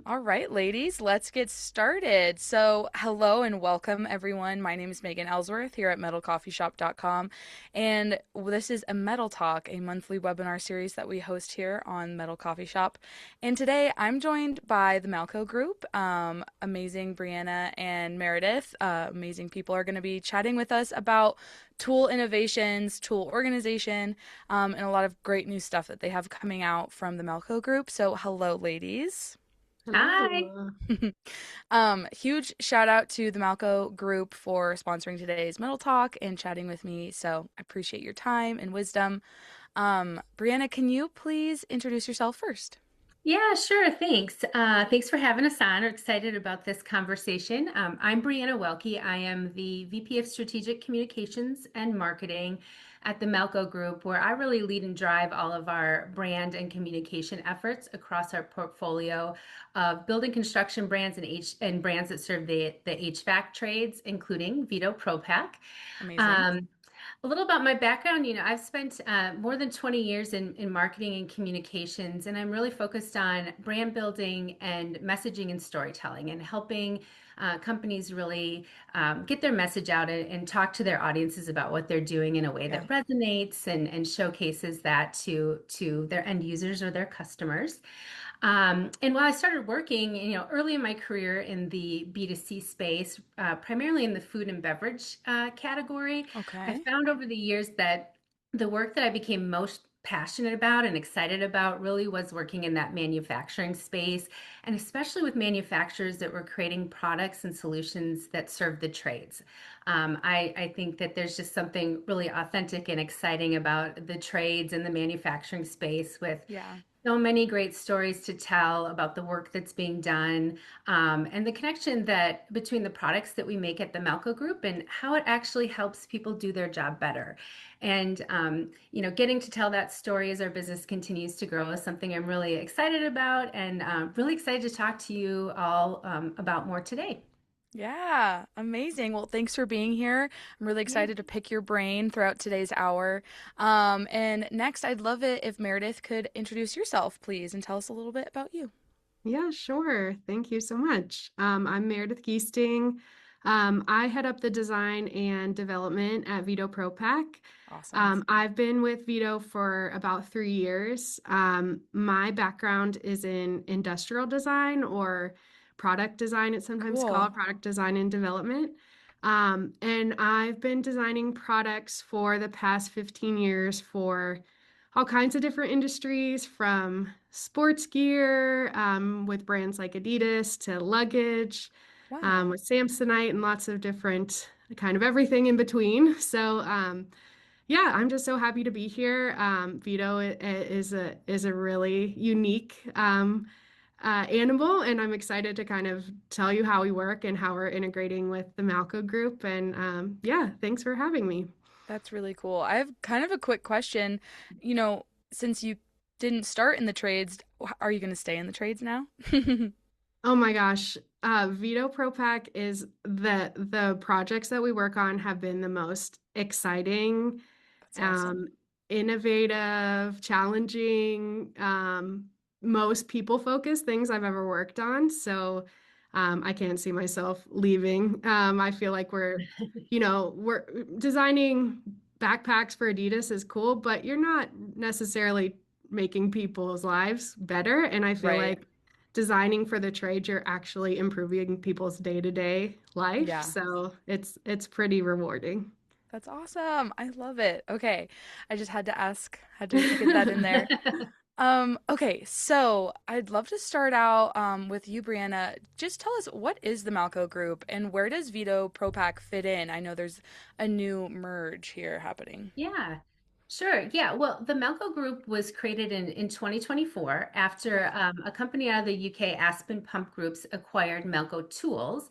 All right, ladies, let's get started. So, hello and welcome, everyone. My name is Megan Ellsworth here at MetalCoffeeShop.com, and this is a Metal Talk, a monthly webinar series that we host here on Metal Coffee Shop. And today I'm joined by the Malco Group. Amazing Breanna and Meredith. Amazing people are going to be chatting with us about tool innovations, tool organization, and a lot of great new stuff that they have coming out from the Malco Group. So, hello, ladies. Hi. Hello. Huge shout out to the Malco Group for sponsoring today's Metal Talk and chatting with me. So I appreciate your time and wisdom. Breanna, can you please introduce yourself first? Yeah, sure. Thanks. Thanks for having us on. We're excited about this conversation. I'm Breanna Welke. I am the VP of Strategic Communications and Marketing at the Malco Group, where I really lead and drive all of our brand and communication efforts across our portfolio of building construction brands and brands that serve the HVAC trades, including Veto Pro Pac. Amazing. Um, A little about my background, I've spent more than 20 years in marketing and communications, and I'm really focused on brand building and messaging and storytelling and helping companies really get their message out and talk to their audiences about what they're doing in a way Yeah. that resonates and showcases that to their end users or their customers. And while I started working, early in my career in the B2C space, primarily in the food and beverage category, I Okay. found over the years that the work that I became most passionate about and excited about really was working in that manufacturing space, and especially with manufacturers that were creating products and solutions that serve the trades. I think that there's just something really authentic and exciting about the trades and the manufacturing space with Yeah. so many great stories to tell about the work that's being done, and the connection that between the products that we make at the Malco Group and how it actually helps people do their job better. And getting to tell that story as our business continues to grow is something I'm really excited about, and really excited to talk to you all about more today. Yeah, amazing. Well, thanks for being here. I'm really Yeah. excited to pick your brain throughout today's hour. And next, I'd love it if Meredith could introduce yourself, please, and tell us a little bit about you. Yeah, sure. Thank you so much. I'm Meredith Giesting. I head up the design and development at Veto Pro Pac. Awesome. I've been with Veto for about 3 years. My background is in industrial design or product design, it's sometimes Cool. called product design and development. And I've been designing products for the past 15 years for all kinds of different industries, from sports gear with brands like Adidas to luggage Wow. with Samsonite and lots of different kind of everything in between. So yeah, I'm just so happy to be here. Vito is a really unique animal, and I'm excited to kind of tell you how we work and how we're integrating with the Malco Group. And yeah, thanks for having me. That's really cool. I have kind of a quick question. Since you didn't start in the trades, are you going to stay in the trades now? Oh my gosh. Veto Pro Pack is the projects that we work on have been the most exciting, That's awesome. um, innovative, challenging, most people focused things I've ever worked on. So I can't see myself leaving. I feel like we're designing backpacks for Adidas is cool, but you're not necessarily making people's lives better. And I feel Right. like designing for the trade, you're actually improving people's day-to-day life. Yeah. So it's pretty rewarding. That's awesome. I love it. Okay. I just had to ask, had to get that in there. Okay, so I'd love to start out with you, Brianna. Just tell us, what is the Malco Group and where does Veto Pro Pac fit in? I know there's a new merge here happening. Yeah, sure. Yeah. Well, the Melco Group was created in 2024 after a company out of the UK, Aspen Pump Groups, acquired Melco Tools.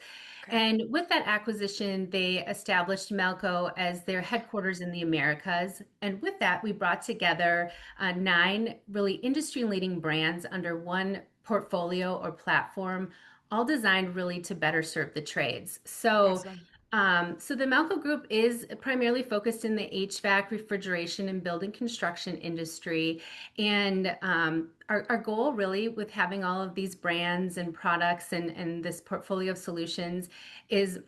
Okay. And with that acquisition, they established Melco as their headquarters in the Americas. And with that, we brought together nine really industry-leading brands under one portfolio or platform, all designed really to better serve the trades. So, Awesome. So the Malco Group is primarily focused in the HVAC, refrigeration, and building construction industry. And our goal really with having all of these brands and products and this portfolio of solutions is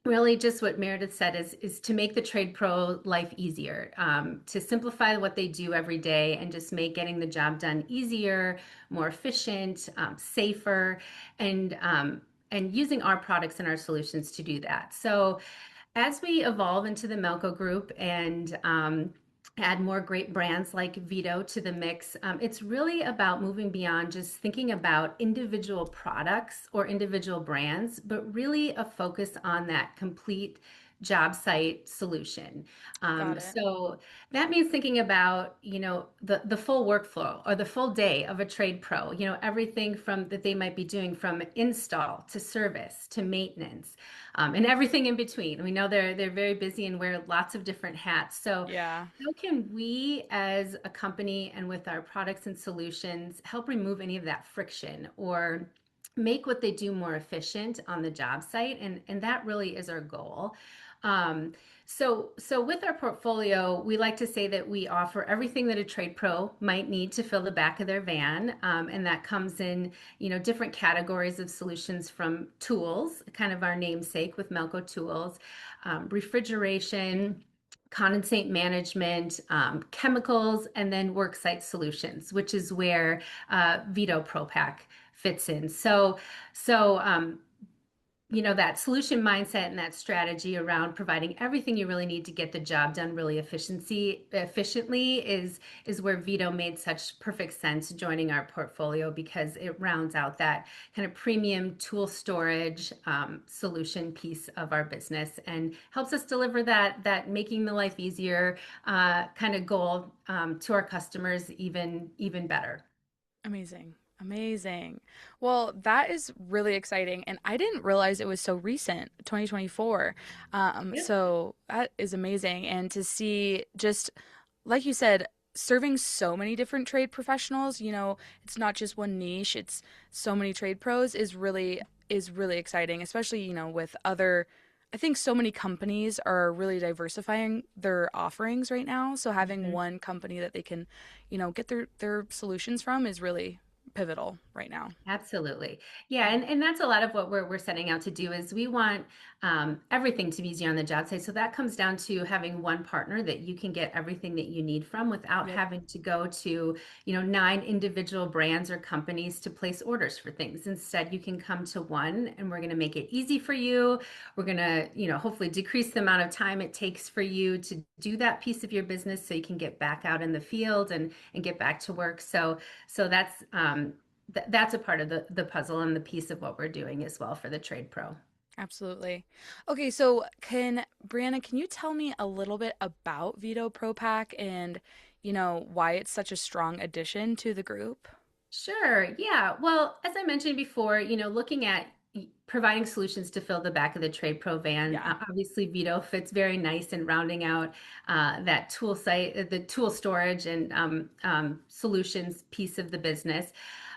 really just what Meredith said is to make the trade pro life easier, to simplify what they do every day and just make getting the job done easier, more efficient, safer, and and using our products and our solutions to do that. So as we evolve into the Melco Group and add more great brands like Veto to the mix, it's really about moving beyond just thinking about individual products or individual brands, but really a focus on that complete job site solution. Got it. So that means thinking about, the full workflow or the full day of a trade pro, everything from that they might be doing from install to service to maintenance, and everything in between. We know they're very busy and wear lots of different hats. So Yeah. how can we as a company and with our products and solutions help remove any of that friction or make what they do more efficient on the job site? And that really is our goal. Um, so with our portfolio, we like to say that we offer everything that a trade pro might need to fill the back of their van, and that comes in, different categories of solutions from tools, kind of our namesake with Melco Tools, refrigeration, condensate management, chemicals, and then worksite solutions, which is where Veto Pro Pac fits in. So that solution mindset and that strategy around providing everything you really need to get the job done really efficiently is where Veto made such perfect sense joining our portfolio, because it rounds out that kind of premium tool storage solution piece of our business and helps us deliver that making the life easier kind of goal to our customers even better. Amazing. Amazing. Well, that is really exciting. And I didn't realize it was so recent, 2024. So that is amazing. And to see just, like you said, serving so many different trade professionals, it's not just one niche, it's so many trade pros is really exciting, especially, with other I think so many companies are really diversifying their offerings right now. So having Mhm. one company that they can, get their solutions from is really pivotal right now. Absolutely. Yeah, and that's a lot of what we're setting out to do is we want everything to be easier on the job site. So that comes down to having one partner that you can get everything that you need from without Yep. having to go to, 9 individual brands or companies to place orders for things. Instead, you can come to one and we're going to make it easy for you. We're going to, hopefully decrease the amount of time it takes for you to do that piece of your business so you can get back out in the field and get back to work. So that's a part of the puzzle and the piece of what we're doing as well for the trade pro. Absolutely. Okay, so Brianna, can you tell me a little bit about Veto Pro Pack and, why it's such a strong addition to the group? Sure. Yeah. Well, as I mentioned before, looking at providing solutions to fill the back of the trade pro van, Yeah. obviously Veto fits very nice in rounding out that tool site, the tool storage and solutions piece of the business.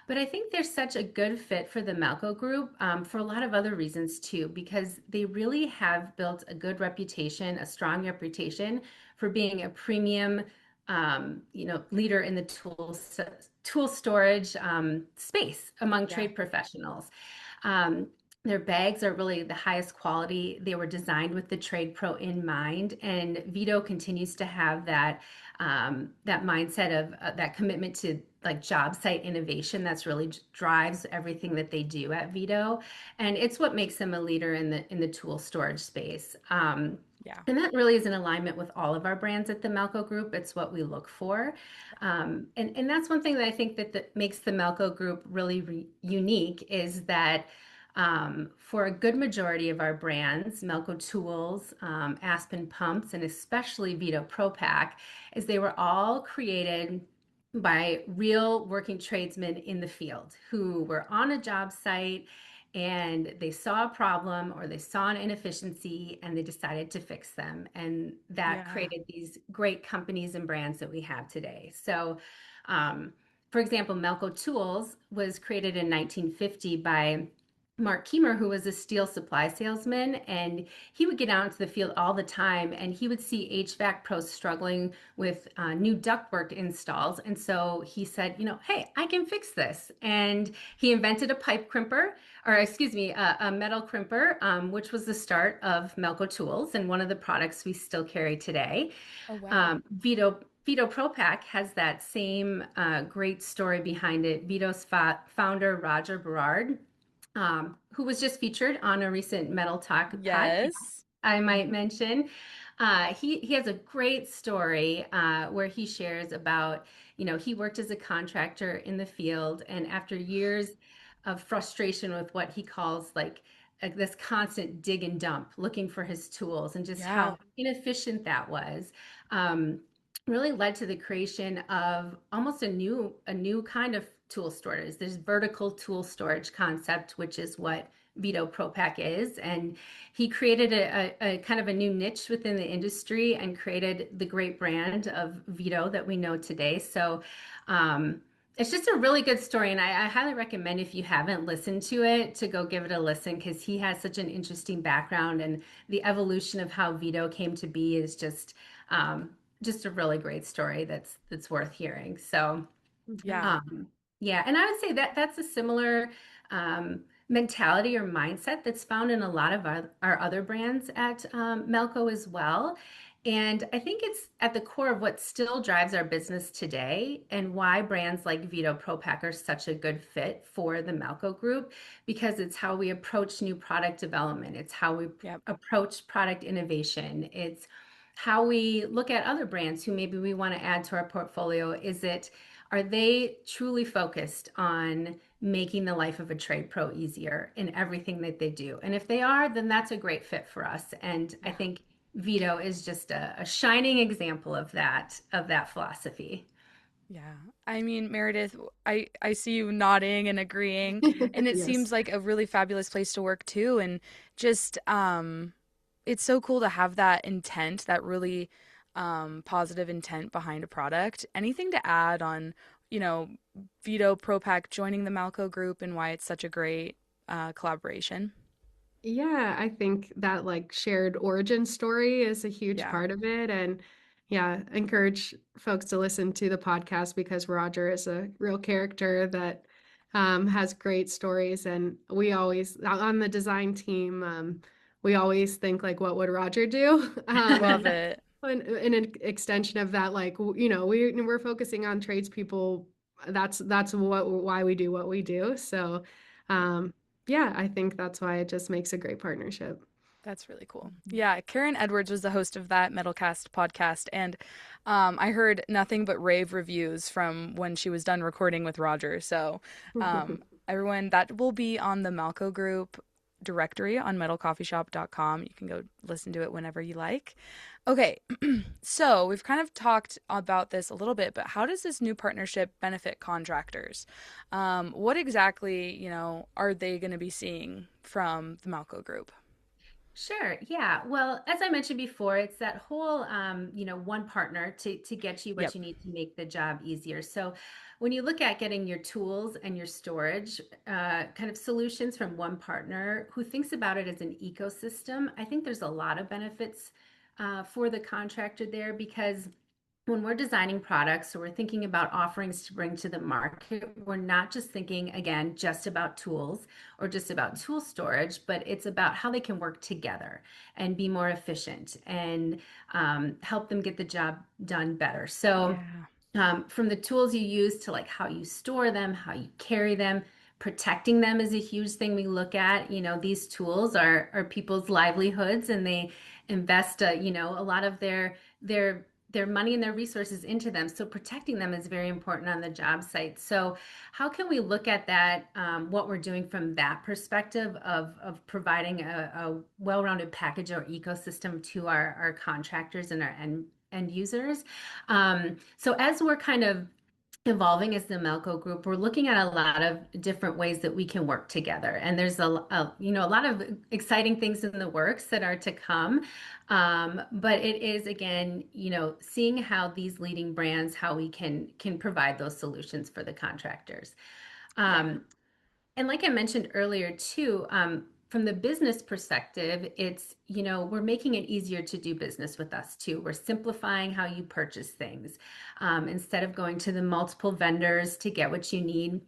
But I think there's such a good fit for the Malco Group for a lot of other reasons too, because they really have built a good reputation, a strong reputation for being a premium, leader in the tool storage space among Yeah. trade professionals. Um, their bags are really the highest quality. They were designed with the trade pro in mind, and Veto continues to have that mindset of that commitment to like job site innovation. That's really drives everything that they do at Veto, and it's what makes them a leader in the tool storage space. Yeah. And that really is in alignment with all of our brands at the Malco Group. It's what we look for. And that's one thing that I think that makes the Malco Group really unique is that for a good majority of our brands, Melco Tools, Aspen Pumps, and especially Veto Pro Pac, is they were all created by real working tradesmen in the field who were on a job site and they saw a problem or they saw an inefficiency and they decided to fix them. And that Yeah. created these great companies and brands that we have today. So, for example, Melco Tools was created in 1950 by Mark Keemer, who was a steel supply salesman, and he would get out into the field all the time, and he would see HVAC pros struggling with new ductwork installs. And so he said, hey, I can fix this. And he invented a pipe crimper, or excuse me, a metal crimper, which was the start of Malco tools and one of the products we still carry today. Oh, wow. Veto Pro Pac has that same great story behind it. Vito's founder, Roger Berard, who was just featured on a recent MetalTalk podcast, Yes. I might Mhm. mention. He has a great story where he shares about, he worked as a contractor in the field, and after years of frustration with what he calls like this constant dig and dump, looking for his tools, and just Yeah. how inefficient that was. Um, Really led to the creation of almost a new kind of tool storage. There's vertical tool storage concept, which is what Veto Pro Pac is. And he created a kind of a new niche within the industry and created the great brand of Veto that we know today. So it's just a really good story. And I highly recommend, if you haven't listened to it, to go give it a listen, because he has such an interesting background, and the evolution of how Veto came to be is just a really great story that's worth hearing. So Yeah. um, yeah, and I would say that that's a similar mentality or mindset that's found in a lot of our other brands at Melco as well. And I think it's at the core of what still drives our business today, and why brands like Veto Pro Pac are such a good fit for the Melco Group, because it's how we approach new product development. It's how we Yep. approach product innovation. It's how we look at other brands who maybe we want to add to our portfolio. Are they truly focused on making the life of a trade pro easier in everything that they do? And if they are, then that's a great fit for us. And I Yeah. think Veto is just a shining example of that philosophy. Yeah. I mean, Meredith, I see you nodding and agreeing, and it Yes. seems like a really fabulous place to work too. And just it's so cool to have that intent, that really positive intent behind a product. Anything to add on, you know, Veto Pro Pack joining the Malco group and why it's such a great collaboration? Yeah, I think that like shared origin story is a huge Yeah. part of it. And yeah, encourage folks to listen to the podcast because Roger is a real character that has great stories. And we always, on the design team, we always think like, what would Roger do? Love it. In an extension of that, like, we're focusing on tradespeople. That's why we do what we do. So, um, yeah, I think that's why it just makes a great partnership. That's really cool. Yeah, Karen Edwards was the host of that Metalcast podcast, and I heard nothing but rave reviews from when she was done recording with Roger. So, everyone, that will be on the Malco Group directory on MetalCoffeeShop.com. You can go listen to it whenever you like. Okay, so we've kind of talked about this a little bit, but how does this new partnership benefit contractors? What exactly, are they going to be seeing from the Malco Group? Sure. Yeah. Well, as I mentioned before, it's that whole, one partner to get you what Yep. you need to make the job easier. So when you look at getting your tools and your storage kind of solutions from one partner who thinks about it as an ecosystem, I think there's a lot of benefits for the contractor there, because when we're designing products or we're thinking about offerings to bring to the market, we're not just thinking, again, just about tools or just about tool storage, but it's about how they can work together and be more efficient and help them get the job done better. So, Yeah. from the tools you use to like how you store them, how you carry them, protecting them is a huge thing we look at. These tools are people's livelihoods, and they invest, a lot of their money and their resources into them. So protecting them is very important on the job site. So how can we look at that, what we're doing from that perspective of providing a well-rounded package or ecosystem to our contractors and our end users? So as we're kind of evolving as the Melco Group, we're looking at a lot of different ways that we can work together. And there's a lot of exciting things in the works that are to come. But it is, again, seeing how these leading brands, how we can provide those solutions for the contractors. Yeah. Um, And like I mentioned earlier too, from the business perspective, we're making it easier to do business with us too. We're simplifying how you purchase things. Instead of going to the multiple vendors to get what you need,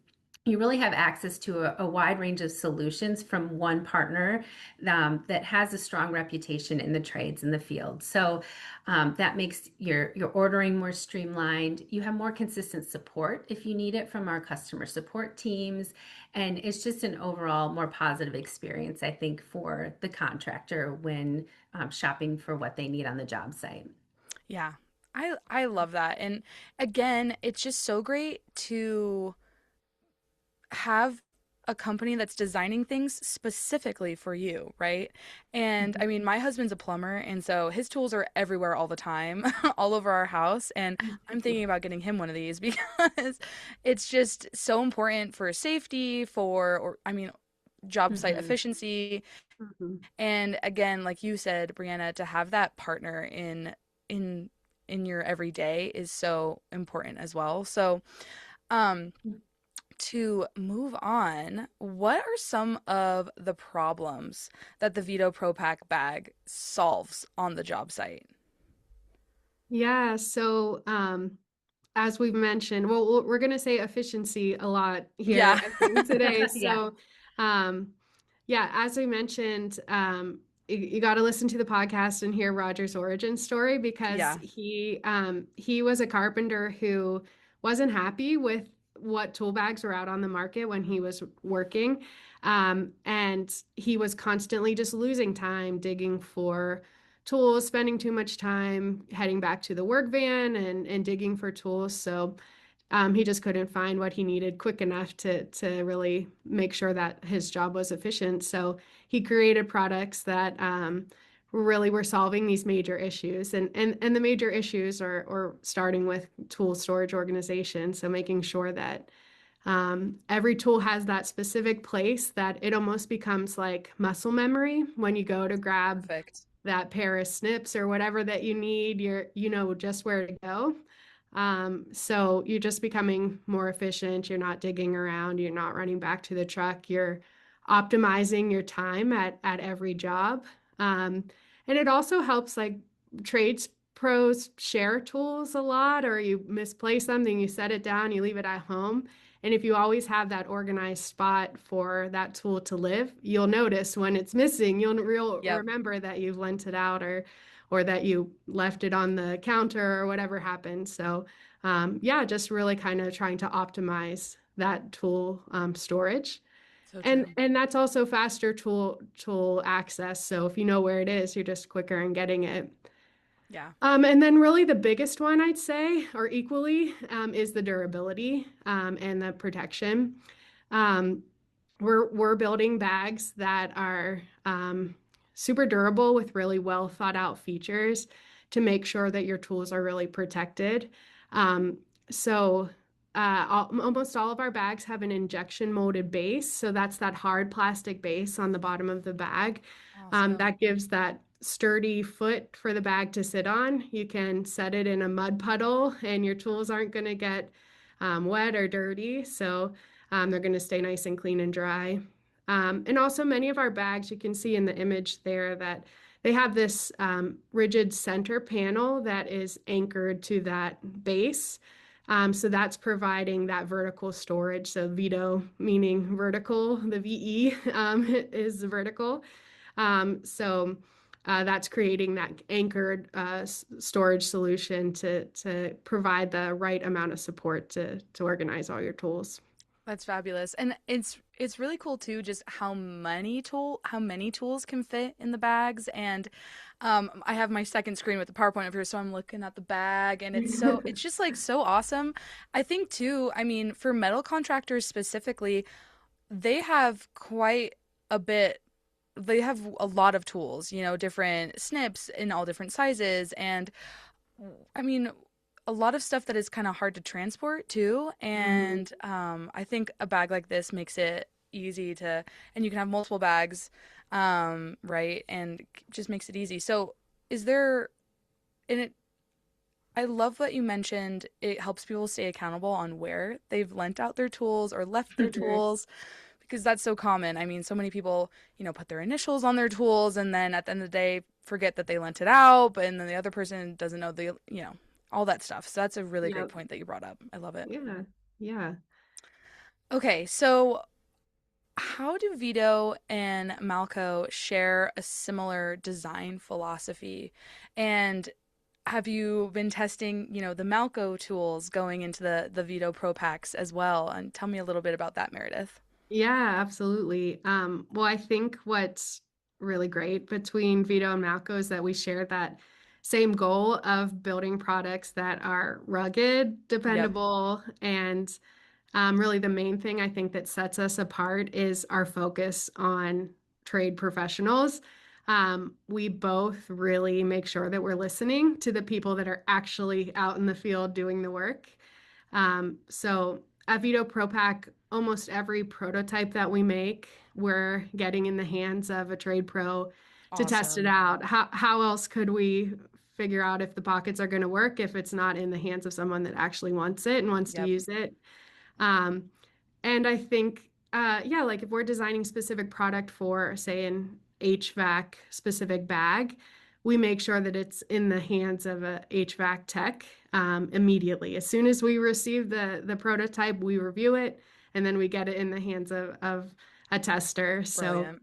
you really have access to a wide range of solutions from one partner that has a strong reputation in the trades in the field. So that makes your ordering more streamlined. You have more consistent support if you need it from our customer support teams. And it's just an overall more positive experience, I think, for the contractor when shopping for what they need on the job site. Yeah. I love that. And again, it's just so great to have a company that's designing things specifically for you, right? And I mean, my husband's a plumber, and so his tools are everywhere all the time, all over our house. And I'm thinking about getting him one of these because it's just so important for safety, or I mean, job site Mhm. efficiency. Mhm. And again, like you said, Brianna, to have that partner in in your everyday is so important as well. So, um, to move on, what are some of the problems that the Veto Pro Pac bag solves on the job site? Yeah, so as we've mentioned, well, we're going to say efficiency a lot here, Yeah. I think, today. Yeah. So, um, yeah, as we mentioned, you got to listen to the podcast and hear Roger's origin story because Yeah. he was a carpenter who wasn't happy with what tool bags were out on the market when he was working, and he was constantly just losing time digging for tools, spending too much time heading back to the work van and digging for tools. So he just couldn't find what he needed quick enough to really make sure that his job was efficient. So he created products that really were solving these major issues. And the major issues are starting with tool storage organization. So making sure that every tool has that specific place that it almost becomes like muscle memory when you go to grab Perfect. that pair of snips or whatever that you need, you know just where to go. So you're just becoming more efficient. You're not digging around. You're not running back to the truck. You're optimizing your time at every job. And it also helps like trades pros share tools a lot, or you misplace something, you set it down, you leave it at home. And if you always have that organized spot for that tool to live, you'll notice when it's missing. You'll Yep. remember that you've lent it out or that you left it on the counter or whatever happened. So yeah, just really kind of trying to optimize that tool storage. So And true. and that's also faster tool access. So if you know where it is, you're just quicker in getting it. Yeah. And then really the biggest one I'd say, or equally, is the durability and the protection. Um, we're building bags that are super durable with really well thought out features to make sure that your tools are really protected. Um, so almost all of our bags have an injection molded base. So that's that hard plastic base on the bottom of the bag. Awesome. That gives that sturdy foot for the bag to sit on. You can set it in a mud puddle and your tools aren't going to get wet or dirty. So they're going to stay nice and clean and dry. And also, many of our bags, you can see in the image there that they have this rigid center panel that is anchored to that base. So that's providing that vertical storage. So Veto meaning vertical, the VE is vertical. So that's creating that anchored storage solution to provide the right amount of support to organize all your tools. That's fabulous. And it's really cool too just how many tools can fit in the bags. And I have my second screen with the PowerPoint up here, so I'm looking at the bag, and it's just like so awesome. I think too, I mean, for metal contractors specifically, they have quite a bit they have a lot of tools, different snips in all different sizes. And I mean, a lot of stuff that is kind of hard to transport too. Mhm. And I think a bag like this makes it easy and you can have multiple bags, right? And just makes it easy. So, is there, and I love what you mentioned. It helps people stay accountable on where they've lent out their tools or left their tools because that's so common. I mean, so many people, put their initials on their tools and then at the end of the day forget that they lent it out, but and then the other person doesn't know all that stuff. So that's a really great Yep. point that you brought up. I love it. Yeah. Yeah. Okay, so how do Vito and Malco share a similar design philosophy? And have you been testing, the Malco tools going into the Veto Pro Pacs as well? And tell me a little bit about that, Meredith. Yeah, absolutely. Well, I think what's really great between Vito and Malco is that we share that same goal of building products that are rugged, Yep. dependable, and really the main thing I think that sets us apart is our focus on trade professionals. We both really make sure that we're listening to the people that are actually out in the field doing the work. So at Veto Pro Pac, almost every prototype that we make, we're getting in the hands of a trade pro to test it Awesome. out. How else could we figure out if the pockets are going to work if it's not in the hands of someone that actually wants it and wants to Yep. use it? Um, and I think, yeah, like if we're designing specific product for, say, an HVAC specific bag, we make sure that it's in the hands of a HVAC tech immediately. As soon as we receive the prototype, we review it, and then we get it in the hands of a tester. So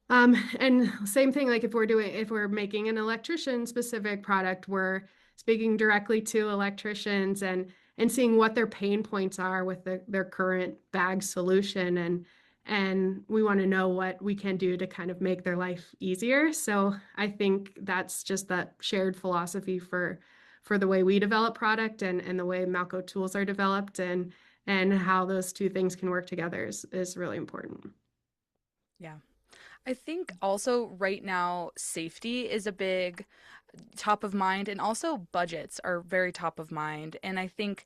Brilliant. and same thing, like if we're making an electrician specific product, we're speaking directly to electricians and seeing what their pain points are with their current bag solution. And we want to know what we can do to kind of make their life easier. So I think that's just that shared philosophy for the way we develop product and the way Malco tools are developed and how those two things can work together is really important. Yeah. I think also right now, safety is a big top of mind, and also budgets are very top of mind. And I think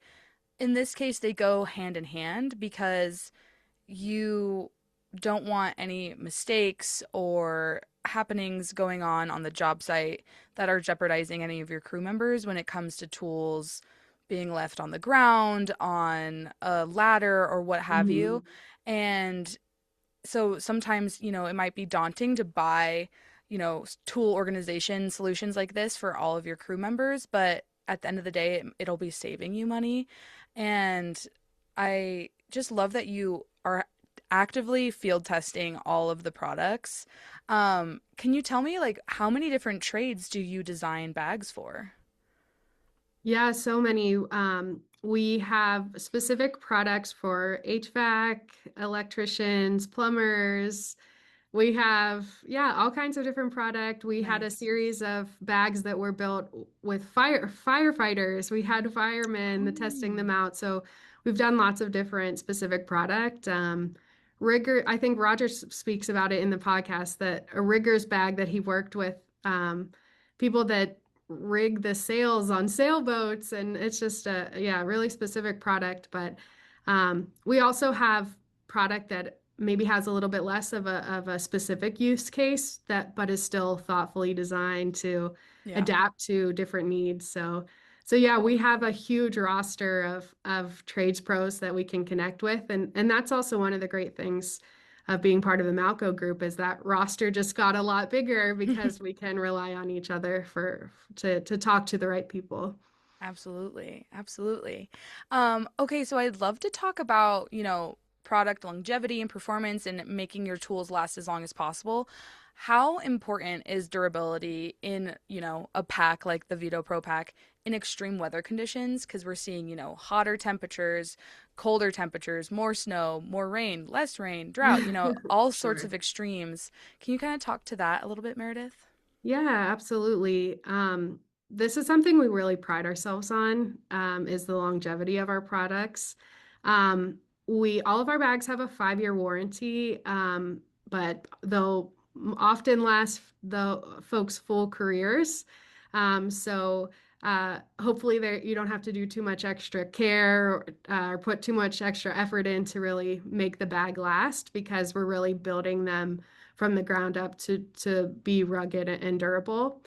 in this case, they go hand in hand because you don't want any mistakes or happenings going on the job site that are jeopardizing any of your crew members when it comes to tools being left on the ground, on a ladder, or what have you. Mhm. And so sometimes, it might be daunting to buy, tool organization solutions like this for all of your crew members, but at the end of the day, it'll be saving you money. And I just love that you are actively field testing all of the products. Can you tell me, like, how many different trades do you design bags for? Yeah, so many. We have specific products for HVAC, electricians, plumbers. We have, yeah, all kinds of different product. We had a Nice. series of bags that were built with firefighters. We had firemen testing them Oh, out. So we've done lots of different specific product. Rigger, I think Roger speaks about it in the podcast that a rigger's bag that he worked with, people that rig the sails on sailboats, and it's just a yeah, really specific product. But we also have product that maybe has a little bit less of a specific use case that but is still thoughtfully designed to yeah. adapt to different needs. So yeah, we have a huge roster of trades pros that we can connect with, and that's also one of the great things of being part of the Malco group is that roster just got a lot bigger because we can rely on each other for to talk to the right people. Absolutely. Absolutely. Okay, so I'd love to talk about, product longevity and performance and making your tools last as long as possible. How important is durability in, a pack like the Veto Pro Pack in extreme weather conditions? Because we're seeing, hotter temperatures, colder temperatures, more snow, more rain, drought, all sorts Sure. of extremes. Can you kind of talk to that a little bit, Meredith? Yeah, absolutely. This is something we really pride ourselves on, is the longevity of our products. Um, we all of our bags have a 5-year warranty, but they'll often last the folks' full careers. Hopefully there you don't have to do too much extra care or put too much extra effort in to really make the bag last because we're really building them from the ground up to be rugged and durable.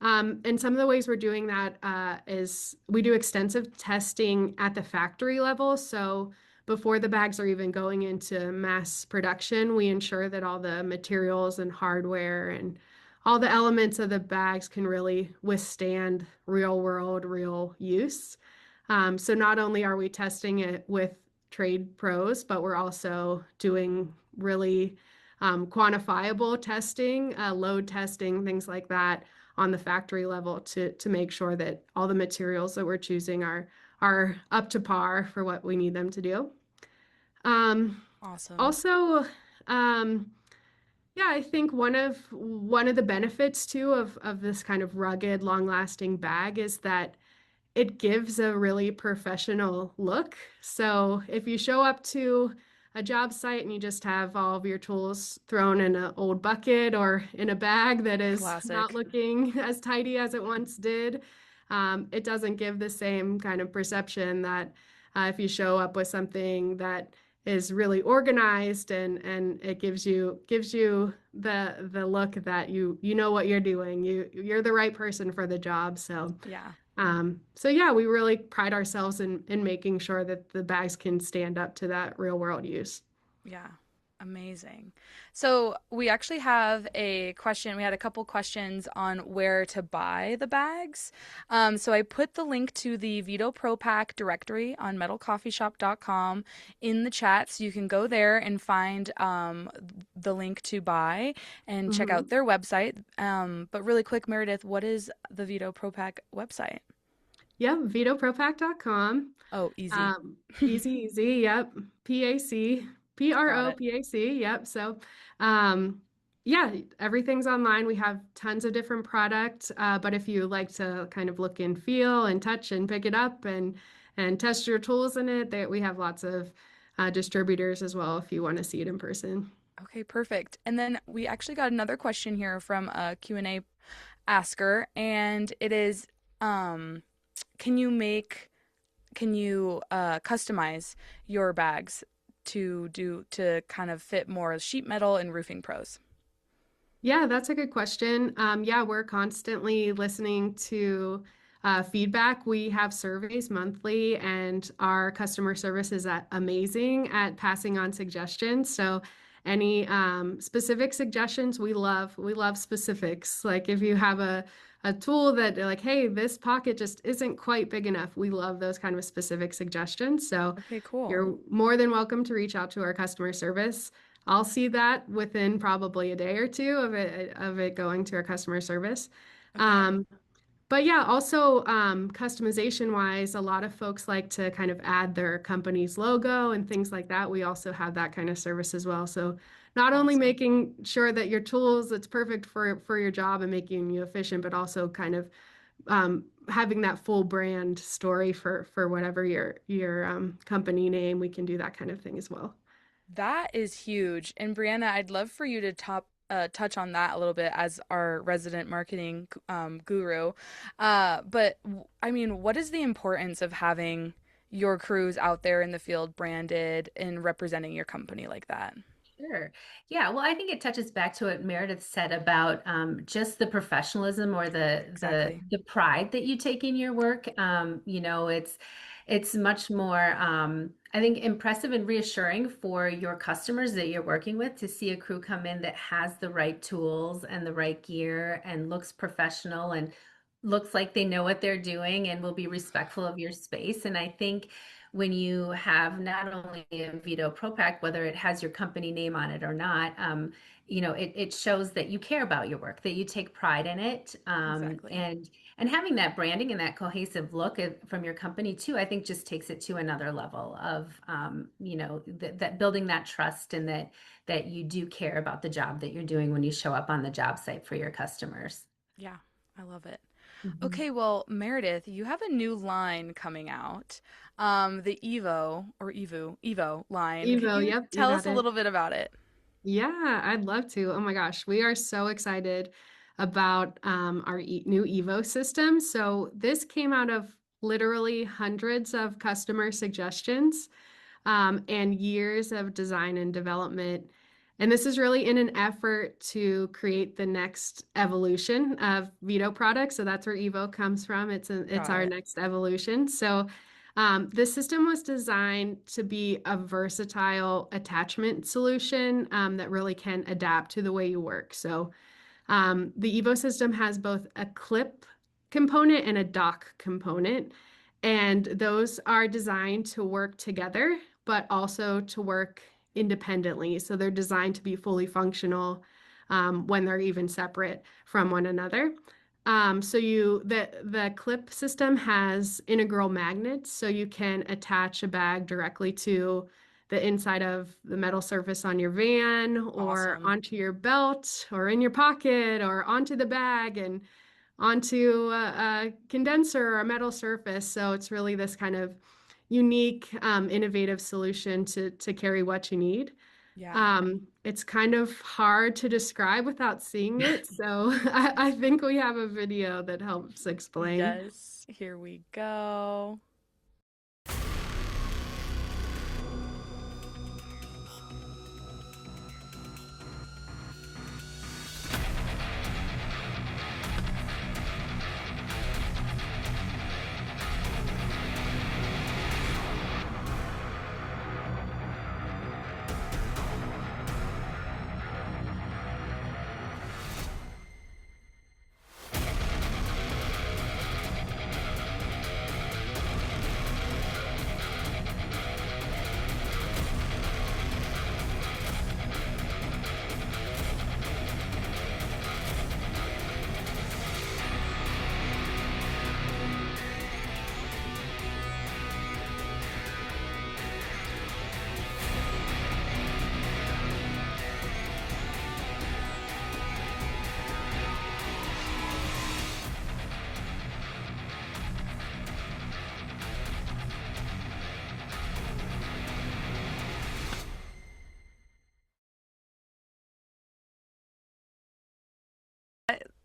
And some of the ways we're doing that is we do extensive testing at the factory level. So before the bags are even going into mass production, we ensure that all the materials and hardware and all the elements of the bags can really withstand real world, real use. So not only are we testing it with trade pros, but we're also doing really quantifiable testing, load testing, things like that on the factory level to make sure that all the materials that we're choosing are up to par for what we need them to do. Um, Awesome. Also, um, yeah, I think one of the benefits too of this kind of rugged, long-lasting bag is that it gives a really professional look. So if you show up to a job site and you just have all of your tools thrown in an old bucket or in a bag that is not Classic. looking as tidy as it once did, it doesn't give the same kind of perception that if you show up with something that is really organized and it gives you the look that you know what you're doing. You're the right person for the job. Yeah. So yeah, we really pride ourselves in making sure that the bags can stand up to that real world use. Yeah. Amazing. So we actually have a question. We had a couple questions on where to buy the bags. So I put the link to the Veto Pro Pac directory on MetalCoffeeShop.com in the chat, so you can go there and find the link to buy and check Hmm. out their website. But really quick, Meredith, what is the Veto Pro Pac website? Yep, vetopropac.com. Oh, easy. Easy, easy. Yep. PAC, Got it. PROPAC. Yep. So, um, yeah, everything's online. We have tons of different products. But if you like to kind of look and feel and touch and pick it up and test your tools in it, we have lots of distributors as well if you want to see it in person. Okay, perfect. And then we actually got another question here from a Q&A asker, and it is, um, can you make, can you customize your bags to kind of fit more sheet metal and roofing pros? Yeah, that's a good question. Yeah, we're constantly listening to feedback. We have surveys monthly, and our customer service is amazing at passing on suggestions. So, any specific suggestions, we love. We love specifics. Like if you have a tool that like, hey, this pocket just isn't quite big enough. We love those kind of specific suggestions. So, Okay, cool. you're more than welcome to reach out to our customer service. I'll see that within probably a day or two of it going to our customer service. Okay. Um, but yeah, also customization wise, a lot of folks like to kind of add their company's logo and things like that. We also have that kind of service as well. So not only Awesome. making sure that your tools it's perfect for your job and making you efficient, but also kind of having that full brand story for whatever your company name. We can do that kind of thing as well. That is huge. And Brianna, I'd love for you to touch on that a little bit as our resident marketing guru. I mean, what is the importance of having your crews out there in the field branded and representing your company like that? Sure. Yeah. Well, I think it touches back to what Meredith said about just the professionalism or Exactly. the pride that you take in your work. It's much more, I think, impressive and reassuring for your customers that you're working with to see a crew come in that has the right tools and the right gear and looks professional and looks like they know what they're doing and will be respectful of your space. And I think when you have not only a Veto Pro Pac, whether it has your company name on it or not, it shows that you care about your work, that you take pride in it, Exactly. and having that branding and that cohesive look from your company too, I think just takes it to another level of, that building that trust and that you do care about the job that you're doing when you show up on the job site for your customers. Yeah, I love it. Mhm. Okay, well, Meredith, you have a new line coming out, the Evo line. Can Evo, you yep, you tell us got a it. little bit about it? Yeah, I'd love to. Oh my gosh, we are so excited about our new Evo system. So this came out of literally hundreds of customer suggestions and years of design and development. And this is really in an effort to create the next evolution of Veto products. So that's where Evo comes from. It's Got our it. next evolution. So This system was designed to be a versatile attachment solution that really can adapt to the way you work. So the Evo system has both a clip component and a dock component, and those are designed to work together, but also to work independently. So they're designed to be fully functional when they're even separate from one another. The clip system has integral magnets, so you can attach a bag directly to the inside of the metal surface on your van or Awesome. onto your belt or in your pocket or onto the bag and onto a condenser or a metal surface. So it's really this kind of unique, innovative solution to carry what you need. Yeah. It's kind of hard to describe without seeing it. So I think we have a video that helps explain. Yes. Here we go.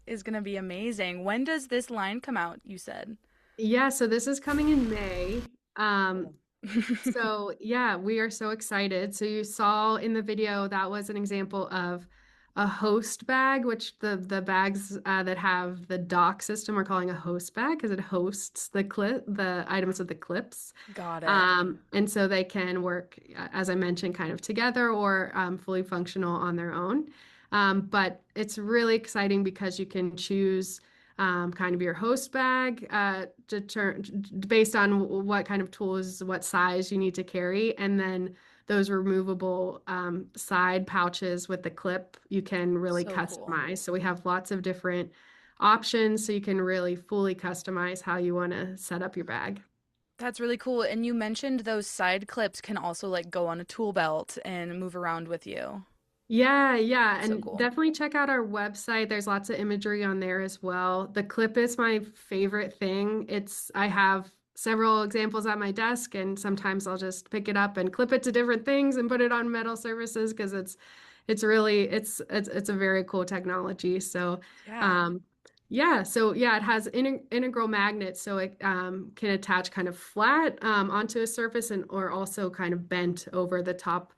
Is going to be amazing. When does this line come out, you said? Yeah, so this is coming in May. Um, Cool. So yeah, we are so excited. So you saw in the video that was an example of a host bag, which the bags that have the dock system we're calling a host bag because it hosts the items with the clips. Got it. And so they can work, as I mentioned, kind of together or fully functional on their own. But it's really exciting because you can choose kind of your host bag based on what kind of tools, what size you need to carry, and then those removable side pouches with the clip you can really So cool. customize. So we have lots of different options, so you can really fully customize how you want to set up your bag. That's really cool. And you mentioned those side clips can also like go on a tool belt and move around with you. Yeah, yeah, So and cool. definitely check out our website. There's lots of imagery on there as well. The clip is my favorite thing. I have several examples at my desk, and sometimes I'll just pick it up and clip it to different things and put it on metal surfaces because it's a very cool technology. So, Yeah. um, yeah, so yeah, it has integral magnets, so it can attach kind of flat onto a surface and or also kind of bent over the top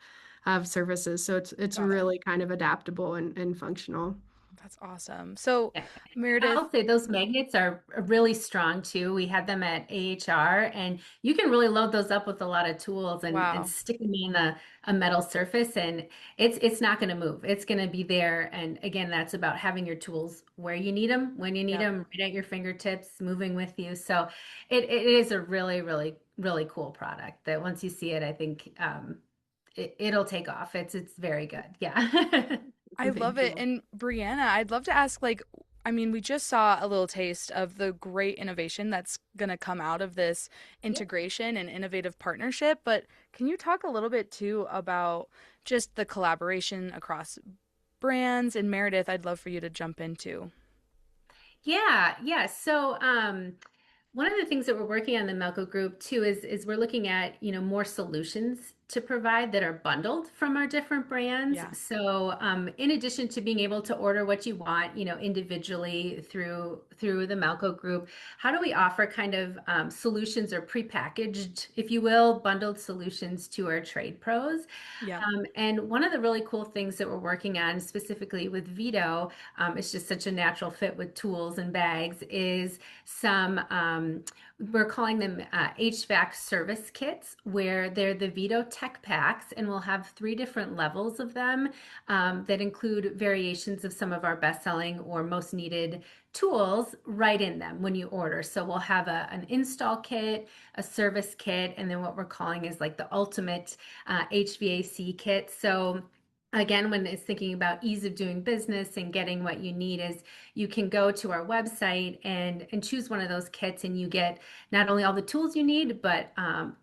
of services. So it's Got it. really kind of adaptable and functional. That's awesome. So, Yeah. Meredith, I'll say those magnets are really strong too. We had them at AHR, and you can really load those up with a lot of tools and wow. stick them in a metal surface, and it's not going to move. It's going to be there. And again, that's about having your tools where you need them, when you need Yep. them, right at your fingertips, moving with you. So it is a really, really, really cool product that once you see it, I think it'll take off. It's very good. Yeah. I love Thank it. you. And Brianna, I'd love to ask like, I mean, we just saw a little taste of the great innovation that's going to come out of this Yeah. integration and innovative partnership, but can you talk a little bit too about just the collaboration across brands? And Meredith, I'd love for you to jump into. Yeah, yeah. So, one of the things that we're working on in the Malco Group too is we're looking at, more solutions to provide that are bundled from our different brands. Yeah. So, in addition to being able to order what you want, individually through the Malco Group, how do we offer kind of solutions or prepackaged, if you will, bundled solutions to our trade pros? Yep. And one of the really cool things that we're working on, specifically with Veto, it's just such a natural fit with tools and bags, is some we're calling them HVAC service kits, where they're the Veto Tech Packs, and we'll have three different levels of them that include variations of some of our best-selling or most needed tools right in them when you order. So we'll have an install kit, a service kit, and then what we're calling is like the ultimate HVAC kit. So again, when it's thinking about ease of doing business and getting what you need, is you can go to our website and choose one of those kits, and you get not only all the tools you need, but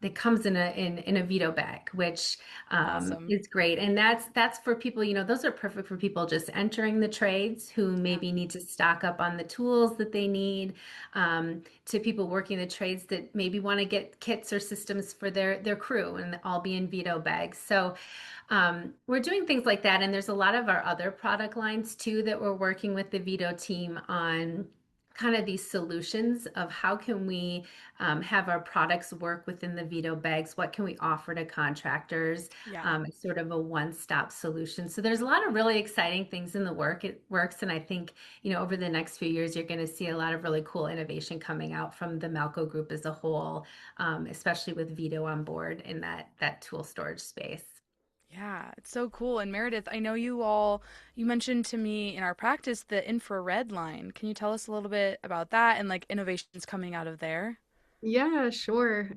it comes in a Veto bag, which Awesome. is great. And that's for people, those are perfect for people just entering the trades who Yeah. maybe need to stock up on the tools that they need, to people working the trades that maybe want to get kits or systems for their crew, and all be in Veto bags. So we're doing things like that, and there's a lot of our other product lines too that we're working with the Veto team on, kind of these solutions of how can we have our products work within the Veto bags. What can we offer to contractors? Yeah. It's sort of a one-stop solution. So there's a lot of really exciting things in the works, and I think over the next few years you're going to see a lot of really cool innovation coming out from the Malco Group as a whole, especially with Veto on board in that tool storage space. Yeah, it's so cool. And Meredith, I know you mentioned to me in our practice the infrared line. Can you tell us a little bit about that and like innovations coming out of there? Yeah, sure.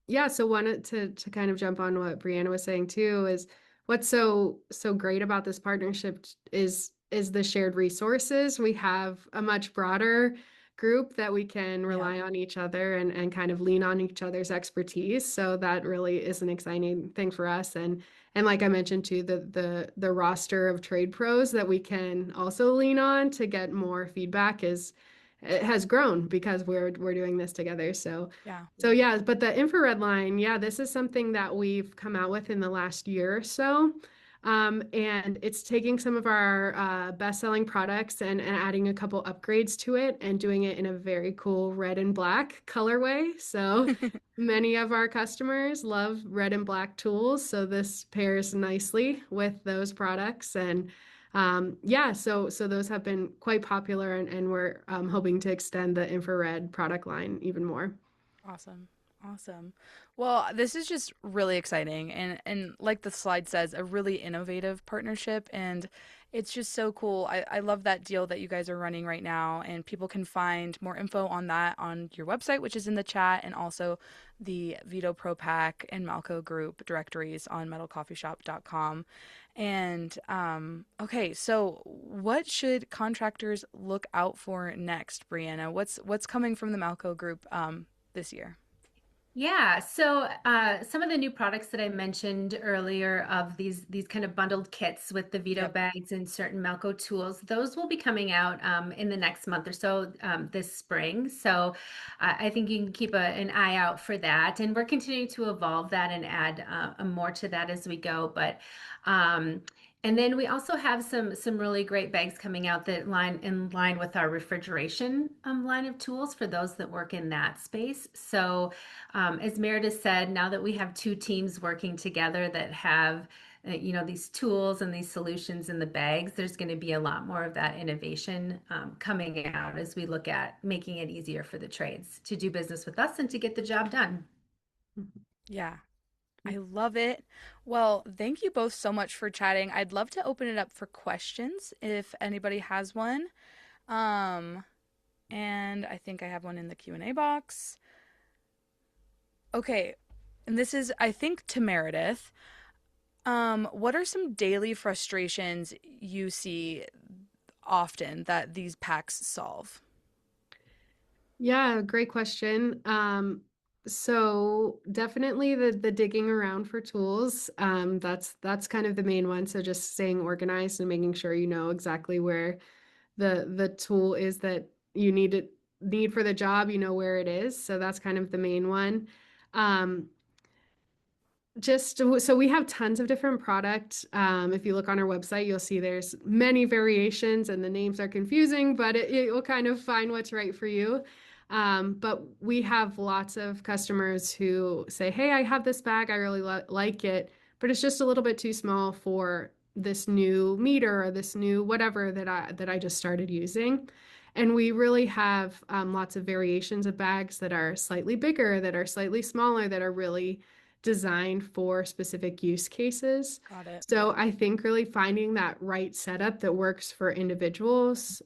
Yeah, so wanted to kind of jump on what Brianna was saying too is what's so great about this partnership is the shared resources. We have a much broader group that we can Yeah. rely on each other and kind of lean on each other's expertise. So that really is an exciting thing for us. And like I mentioned too, the roster of trade pros that we can also lean on to get more feedback is it has grown because we're doing this together. Yeah. So yeah, but the infrared line, yeah, this is something that we've come out with in the last year or so. And it's taking some of our best-selling products and adding a couple upgrades to it and doing it in a very cool red and black colorway. So many of our customers love red and black tools, so this pairs nicely with those products. And yeah, so those have been quite popular, and we're hoping to extend the infrared product line even more. Awesome. Awesome. Well, this is just really exciting and like the slide says, a really innovative partnership and it's just so cool. I love that deal that you guys are running right now and people can find more info on that on your website, which is in the chat, and also the Veto Pro Pac and Malco Group directories on MetalCoffeeShop.com. And okay, so what should contractors look out for next, Brianna? What's coming from the Malco Group this year? Yeah, so some of the new products that I mentioned earlier of these kind of bundled kits with the Veto Yep. bags and certain Melco tools, those will be coming out in the next month or so, this spring. So I think you can keep an eye out for that. And we're continuing to evolve that and add more to that as we go. But um, and then we also have some really great bags coming out that line in line with our refrigeration line of tools for those that work in that space. So as Meredith said, now that we have two teams working together that have, these tools and these solutions in the bags, there's going to be a lot more of that innovation coming out as we look at making it easier for the trades to do business with us and to get the job done. Yeah, I love it. Well, thank you both so much for chatting. I'd love to open it up for questions if anybody has one. Um, and I think I have one in the Q&A box. Okay, and this is I think to Meredith. What are some daily frustrations you see often that these packs solve? Yeah, great question. So definitely the digging around for tools. That's kind of the main one. So just staying organized and making sure you know exactly where the tool is that you need for the job, you know where it is. So that's kind of the main one. Um, just so we have tons of different products. If you look on our website, you'll see there's many variations and the names are confusing, but it will kind of find what's right for you. But we have lots of customers who say, "Hey, I have this bag, I really like it, but it's just a little bit too small for this new meter or this new whatever that I just started using." And we really have lots of variations of bags that are slightly bigger, that are slightly smaller, that are really designed for specific use cases. Got it. So I think really finding that right setup that works for individuals,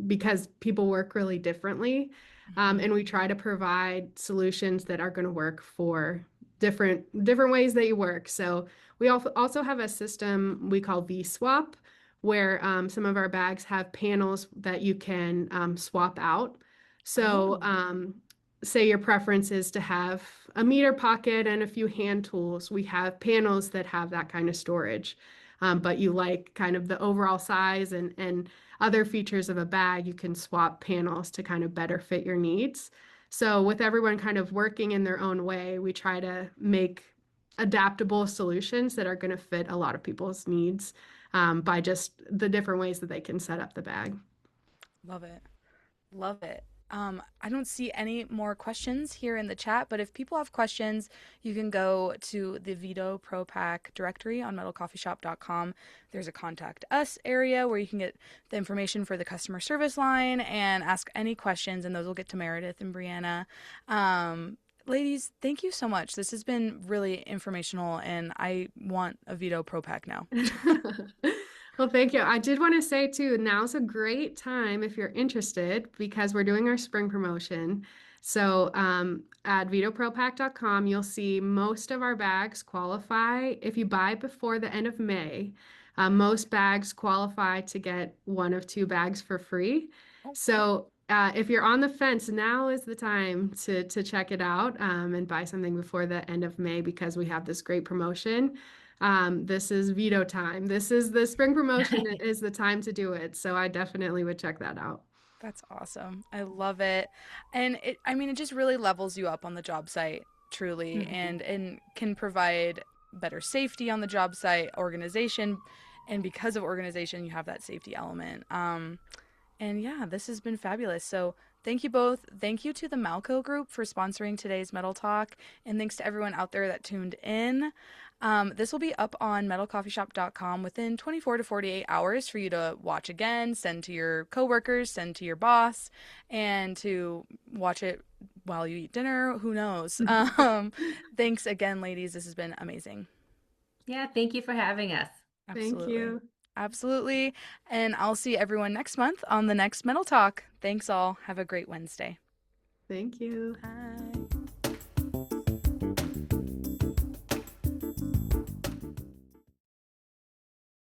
because people work really differently. Mhm. And we try to provide solutions that are going to work for different ways that you work. So we also have a system we call V-swap, where some of our bags have panels that you can swap out. So, Oh, say your preference is to have a meter pocket and a few hand tools. We have panels that have that kind of storage, but you like kind of the overall size and other features of a bag, you can swap panels to kind of better fit your needs. So, with everyone kind of working in their own way, we try to make adaptable solutions that are going to fit a lot of people's needs by just the different ways that they can set up the bag. love it. Love it. I don't see any more questions here in the chat, but if people have questions, you can go to the Veto Pro Pac directory on MetalCoffeeShop.com. There's a contact us area where you can get the information for the customer service line and ask any questions, and those will get to Meredith and Breanna. Ladies, thank you so much. This has been really informational, and I want a Veto Pro Pac now. Well, thank you. I did want to say too, now's a great time if you're interested because we're doing our spring promotion. So at vetopropack.com, you'll see most of our bags qualify. If you buy before the end of May, most bags qualify to get one of two bags for free. Oh, So if you're on the fence, now is the time to check it out and buy something before the end of May because we have this great promotion. This is veto time. This is the spring promotion. It is the time to do it. So I definitely would check that out. that's awesome. I love it. And I mean, it just really levels you up on the job site, truly, Mhm. and can provide better safety on the job site, organization, and because of organization, you have that safety element. And yeah, this has been fabulous. So thank you both. Thank you to the Malco Group for sponsoring today's Metal Talk, and thanks to everyone out there that tuned in. This will be up on MetalCoffeeShop.com within 24 to 48 hours for you to watch again, send to your coworkers, send to your boss, and to watch it while you eat dinner. Who knows? Thanks again, ladies. This has been amazing. Yeah, thank you for having us. Thank Absolutely. you. Absolutely. And I'll see everyone next month on the next Metal Talk. Thanks all. Have a great Wednesday. Thank you. Bye.